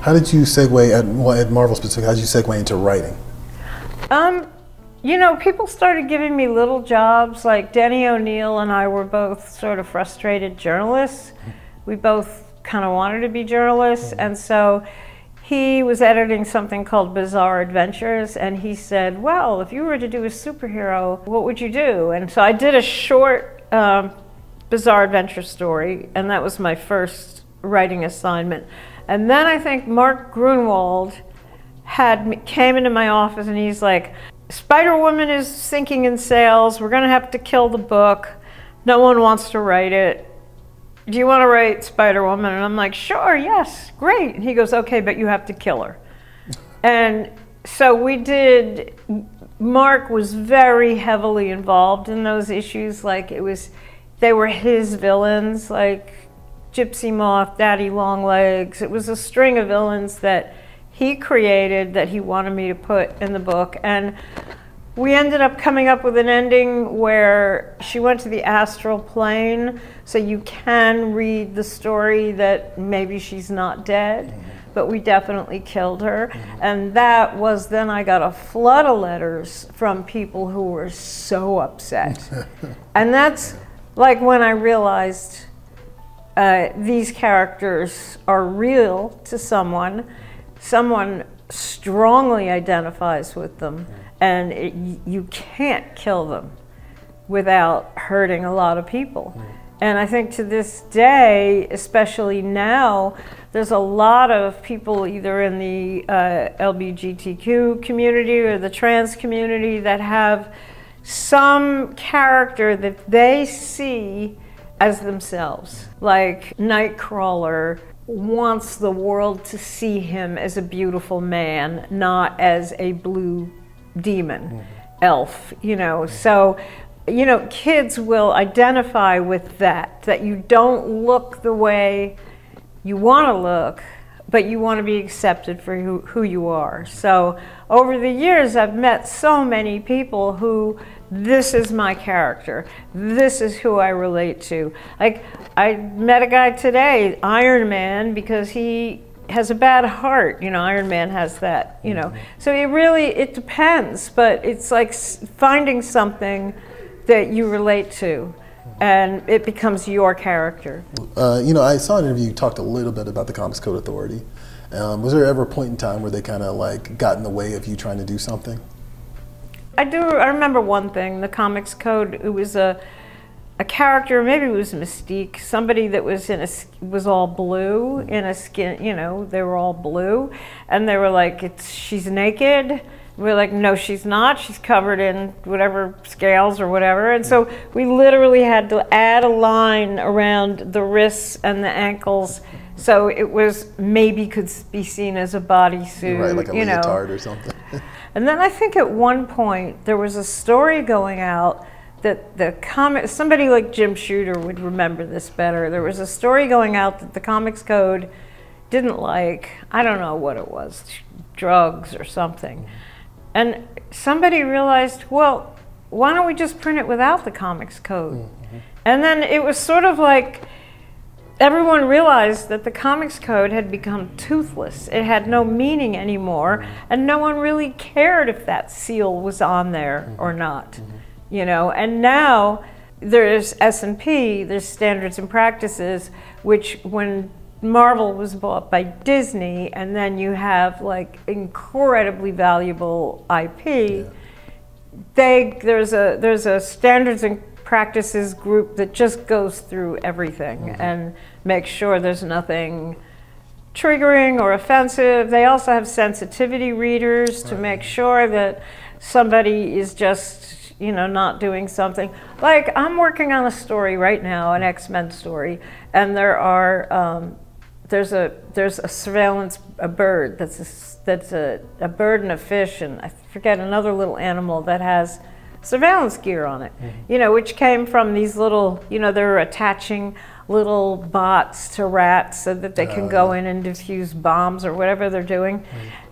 How did you segue, at Marvel specifically, how did you segue into writing? You know, people started giving me little jobs, like Denny O'Neil and I were both sort of frustrated journalists. We both kind of wanted to be journalists, and so he was editing something called Bizarre Adventures, and he said, well, if you were to do a superhero, what would you do? And so I did a short Bizarre Adventure story, and that was my first writing assignment. And then I think Mark Grunwald came into my office and he's like, Spider-Woman is sinking in sales. We're gonna have to kill the book. No one wants to write it. Do you want to write Spider-Woman? And I'm like, sure, yes, great. And he goes, okay, but you have to kill her. And so we did. Mark was very heavily involved in those issues. Like they were his villains, like Gypsy Moth, Daddy Longlegs. It was a string of villains that he created that he wanted me to put in the book. And we ended up coming up with an ending where she went to the astral plane, so you can read the story that maybe she's not dead, but we definitely killed her. And that was, then I got a flood of letters from people who were so upset. And that's like when I realized these characters are real to someone strongly identifies with them, and you can't kill them without hurting a lot of people. And I think to this day, especially now, there's a lot of people either in the LGBTQ community or the trans community that have some character that they see as themselves. Like Nightcrawler wants the world to see him as a beautiful man, not as a blue demon elf, you know. So, you know, kids will identify with that you don't look the way you want to look, but you want to be accepted for who you are. So over the years, I've met so many people who, this is my character, this is who I relate to. Like, I met a guy today, Iron Man, because he has a bad heart. You know, Iron Man has that, you know. So it depends, but it's like finding something that you relate to, and it becomes your character. You know, I saw an interview, you talked a little bit about the Comics Code Authority. Was there ever a point in time where they kind of like got in the way of you trying to do something? I remember one thing, the Comics Code. It was a character, maybe it was Mystique, somebody that was all blue in a skin, you know, they were all blue, and they were like, she's naked. We're like, no, she's not. She's covered in whatever scales or whatever. And so we literally had to add a line around the wrists and the ankles, so it was maybe could be seen as a bodysuit, right, like a leotard know. Or something. And then I think at one point there was a story going out that somebody like Jim Shooter would remember this better. There was a story going out that the Comics Code didn't like, I don't know what it was, drugs or something. And somebody realized, well, why don't we just print it without the Comics Code? And then it was sort of like everyone realized that the Comics Code had become toothless. It had no meaning anymore, and no one really cared if that seal was on there or not. You know, and now there's S&P, there's Standards and Practices, which when Marvel was bought by Disney, and then you have like incredibly valuable IP. There's a Standards and Practices group that just goes through everything and makes sure there's nothing triggering or offensive. They also have sensitivity readers to make sure that somebody is just, you know, not doing something. Like, I'm working on a story right now, an X-Men story, and there's a surveillance, a bird that's a bird and a fish, and I forget another little animal that has surveillance gear on it, you know, which came from these little, you know, they're attaching little bots to rats so that they can go in and defuse bombs or whatever they're doing.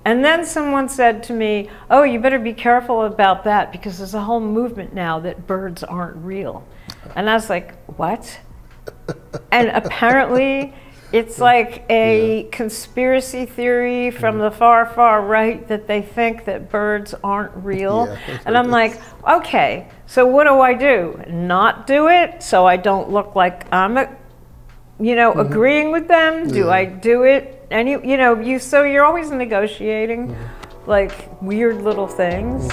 And then someone said to me, oh, you better be careful about that because there's a whole movement now that birds aren't real. And I was like, what? And apparently It's like a conspiracy theory from the far, far right that they think that birds aren't real. Yeah, and I'm like, okay, so what do I do? Not do it so I don't look like I'm, agreeing with them? Do I do it? And so you're always negotiating like weird little things.